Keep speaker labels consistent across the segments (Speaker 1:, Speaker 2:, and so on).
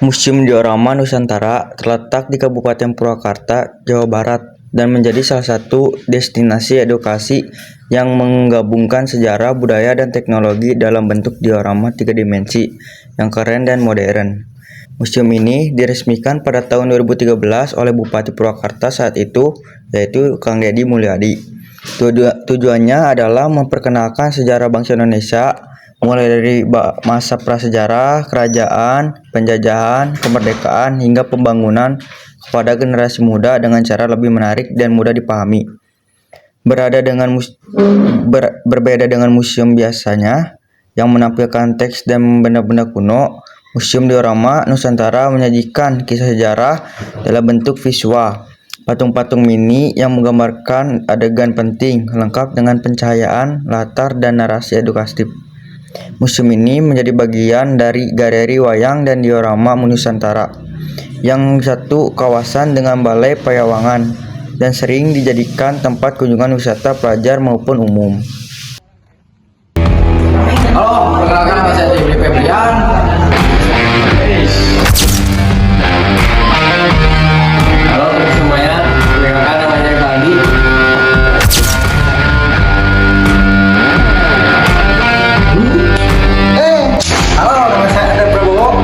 Speaker 1: Museum Diorama Nusantara terletak di Kabupaten Purwakarta, Jawa Barat, dan menjadi salah satu destinasi edukasi yang menggabungkan sejarah, budaya, dan teknologi dalam bentuk diorama 3 dimensi yang keren dan modern. Museum ini diresmikan pada tahun 2013 oleh Bupati Purwakarta saat itu, yaitu Kang Deddy Mulyadi. Tujuannya adalah memperkenalkan sejarah bangsa Indonesia, mulai dari masa prasejarah, kerajaan, penjajahan, kemerdekaan, hingga pembangunan kepada generasi muda dengan cara lebih menarik dan mudah dipahami. Berbeda dengan museum biasanya yang menampilkan teks dan benda-benda kuno, Museum Diorama Nusantara menyajikan kisah sejarah dalam bentuk visual. Patung-patung mini yang menggambarkan adegan penting, lengkap dengan pencahayaan, latar, dan narasi edukatif. Museum ini menjadi bagian dari Galeri Wayang dan Diorama Nusantara, yang satu kawasan dengan Balai Payawangan, dan sering dijadikan tempat kunjungan wisata pelajar maupun umum.
Speaker 2: Halo, perkenalkan nama saya Febri Febrian. Halo teman semuanya, perkenalkan nama saya Kaldi. Halo, nama saya Eder Prabowo.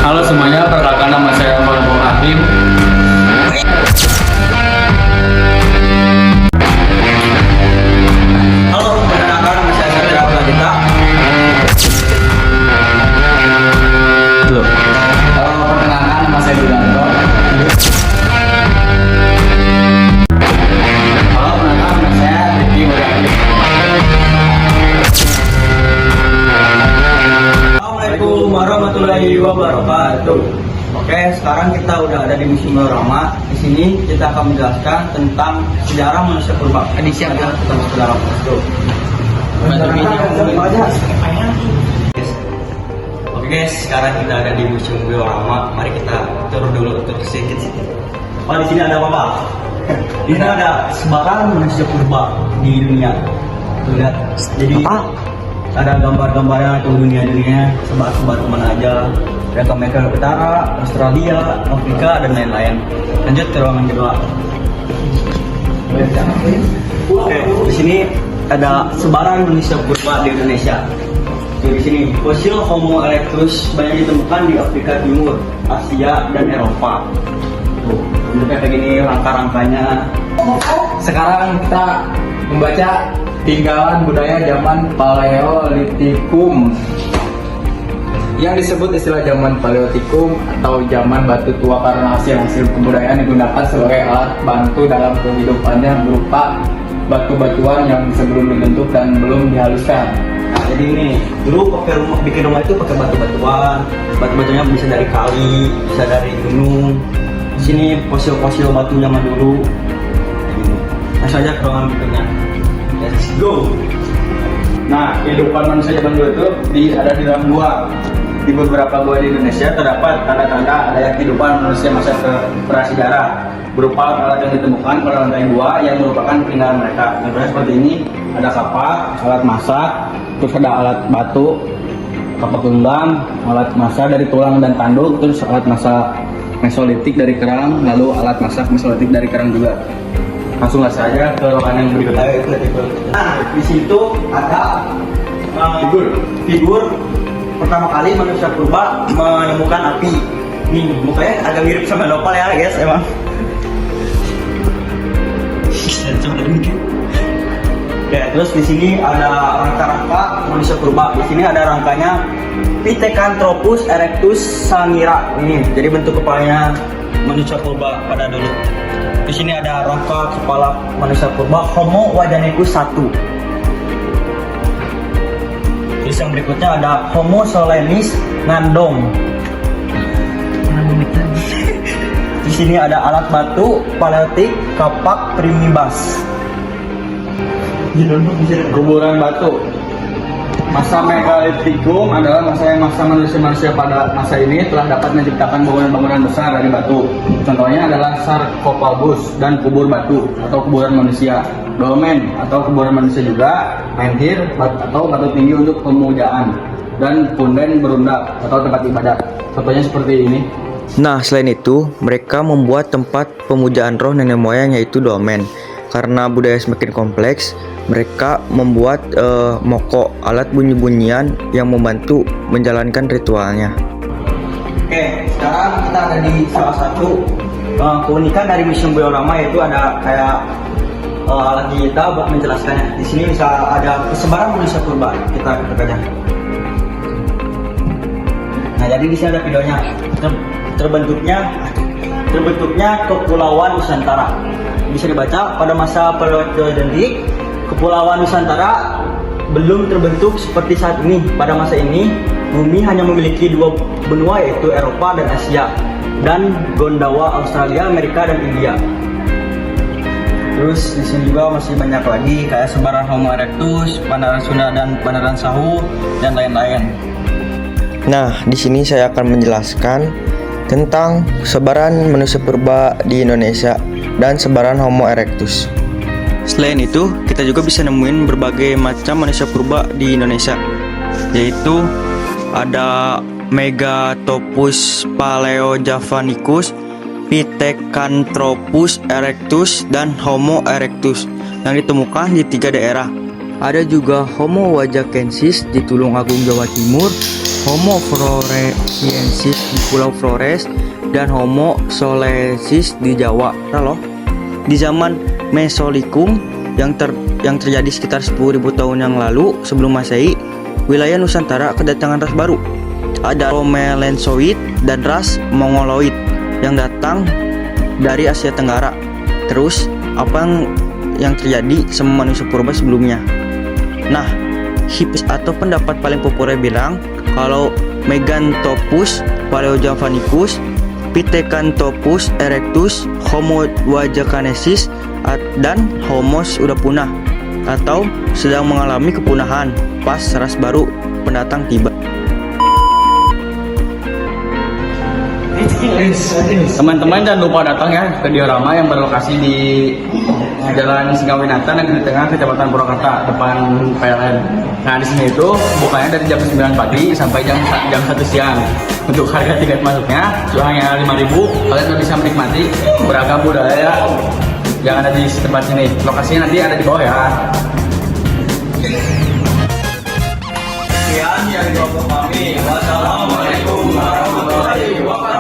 Speaker 2: Halo semuanya, perkenalkan nama saya Muhammad Hakim. Halo, perkenalkan nama saya Satria Pradita. Halo, perkenalkan nama saya Dudanto. Halo, perkenalkan nama saya Riki Mulyadi. Assalamualaikum warahmatullahi wabarakatuh. Oke, sekarang kita udah ada di Museum Diorama. Di sini kita akan menjelaskan tentang sejarah manusia purba. Edisi adalah tentang sejarah manusia. Oke guys, sekarang kita ada di Museum Diorama. Mari kita turun dulu untuk sedikit. Oh, di sini ada apa, Pak? Di sini ada sebaran manusia purba di dunia. Tuh, lihat. Jadi ada gambar-gambarnya ke dunia-dunia, sebar-sebar kemana aja. Ada ke Amerika Utara, Australia, Afrika, dan lain-lain. Lanjut ke ruangan kedua. Oke, di sini ada sebaran manusia purba di Indonesia. Di sini fosil Homo erectus banyak ditemukan di Afrika Timur, Asia, dan Eropa. Tuh, bentuknya kayak gini, rangka-rangkanya.
Speaker 3: Sekarang kita membaca tinggalan budaya zaman Paleolitikum yang disebut istilah zaman Paleolitikum atau zaman batu tua karena hasil-hasil kebudayaan digunakan sebagai alat bantu dalam kehidupannya berupa batu-batuan yang sebelum dibentuk dan belum dihaluskan.
Speaker 2: Nah, jadi ini dulu bikin rumah itu pakai batu-batuan. Batu-batunya bisa dari kali, bisa dari gunung. Di sini fosil-fosil batu zaman dulu. Langsung aja ke ruangan berikutnya. Let's go.
Speaker 3: Nah, kehidupan manusia zaman dulu itu ada di dalam gua. Di beberapa gua di Indonesia terdapat tanda-tanda adanya kehidupan manusia masa prasejarah berupa alat yang ditemukan pada lantai gua yang merupakan peninggalan mereka. Contohnya seperti ini, ada kapak, alat masak, terus ada alat batu, kapak genggam, alat masak dari tulang dan tanduk, terus alat masak Mesolitik dari kerang, lalu alat masak Mesolitik dari kerang juga. Langsung saja ke ruangan yang berikutnya.
Speaker 2: Nah, di situ ada figur pertama kali manusia purba menemukan api. Nih, mukanya agak mirip sama nopal ya guys, emang. Oke, terus di sini ada rangka-rangka manusia purba. Di sini ada rangkanya Pithecanthropus erectus sangira. Ini jadi bentuk kepalanya manusia purba pada dulu. Di sini ada rangka kepala manusia purba Homo wajanicus 1. Terus yang berikutnya ada Homo solenis ngandong. Di sini ada alat batu Paleolitik kapak primibas.
Speaker 3: Kuburan batu. Masa Megalitikum adalah masa manusia pada masa ini telah dapat menciptakan bangunan-bangunan besar dari batu. Contohnya adalah sarkofagus dan kubur batu atau kuburan manusia. dolmen atau kuburan manusia juga, menhir atau batu tinggi untuk pemujaan, dan punden berundak atau tempat ibadat. Contohnya seperti ini.
Speaker 1: Nah, selain itu, mereka membuat tempat pemujaan roh nenek moyang yaitu dolmen. Karena budaya semakin kompleks, mereka membuat moko, alat bunyi-bunyian yang membantu menjalankan ritualnya.
Speaker 2: Oke, sekarang kita ada di salah satu keunikan dari Museum Biorama, yaitu ada kayak alat digital buat menjelaskannya. Di sini bisa ada persebaran manusia purba. Kita aja. Nah, jadi di sini ada videonya. Terbentuknya Kepulauan Nusantara. Bisa dibaca, pada masa Paleolitik, Kepulauan Nusantara belum terbentuk seperti saat ini. Pada masa ini, bumi hanya memiliki dua benua, yaitu Eropa dan Asia, dan Gondwana, Australia, Amerika, dan India. Terus di sini juga masih banyak lagi kayak sebaran Homo erectus, Pandaran Sunda dan Pandaran Sahu, dan lain-lain.
Speaker 1: Nah, di sini saya akan menjelaskan tentang sebaran manusia purba di Indonesia dan sebaran Homo erectus. Selain itu, kita juga bisa nemuin berbagai macam manusia purba di Indonesia, yaitu ada Megatopus paleojavanicus, Pithecanthropus erectus, dan Homo erectus yang ditemukan di 3 daerah. Ada juga Homo wajakensis di Tulungagung, Jawa Timur, Homo floresiensis di Pulau Flores, dan Homo solensis di Jawa. Loh, di zaman Mesolikum yang terjadi sekitar 10.000 tahun yang lalu sebelum Masehi, wilayah Nusantara kedatangan ras baru. Ada Romelensoid dan ras Mongoloid yang datang dari Asia Tenggara. Terus, apa yang terjadi sama manusia purba sebelumnya? Nah, hipis atau pendapat paling populer bilang kalau Meganthropus paleojavanicus, Pithecanthropus erectus, Homo wajakensis, dan Homo sudah punah atau sedang mengalami kepunahan pas ras baru pendatang tiba.
Speaker 3: Teman-teman jangan lupa datang ya ke diorama yang berlokasi di Jalan Singgawinata, Negeri Tengah, Kecamatan Purwakarta, depan PLN. Nah, di sini itu bukanya dari jam 9 pagi sampai jam 1 siang. Untuk harga tiket masuknya hanya 5.000. Kalian bisa menikmati beragam budaya yang ada di tempat sini. Lokasinya nanti ada di bawah ya.
Speaker 2: Sekian yang kami. Wassalamualaikum warahmatullahi wabarakatuh.